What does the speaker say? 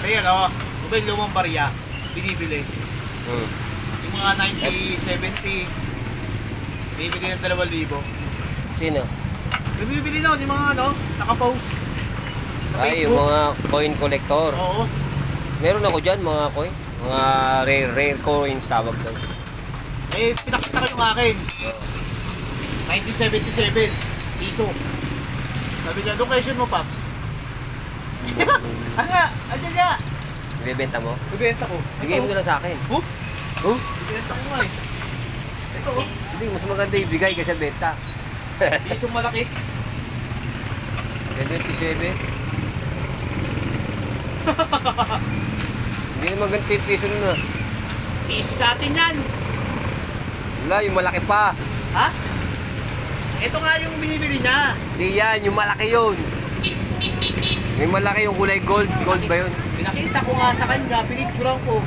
Ayan o, ito yung lumang barya, binibili. Yung mga 90, 70, binibili ng 2,000. Sino? Bibili na, yung mga ano, nakapost. Sa Ay, yung Facebook. mga coin collector. Oo. Meron ako dyan, mga coin. Mga rare coins tawag doon. Eh, pinakita ko yung akin. 1977, piso. Sabi niya, location mo, Paps. Nga, andyan nga. Ibebenta mo? Bibenta ko. Bigay mo na lang sa akin. Huh? Huh? Bibenta ko nga eh. Ito oh. Hindi, mas maganda ibigay kaysa benta. Pisong malaki. 27. Hindi naman ganito yung piso nun ah. Piso sa atin yan. Wala, yung malaki pa. Ha? Ito nga yung binibili niya. Hindi yan, yung malaki yun. Yung malaki yung kulay gold. Gold ba yun? Pinakita ko nga sa kanya, pinicturean ko.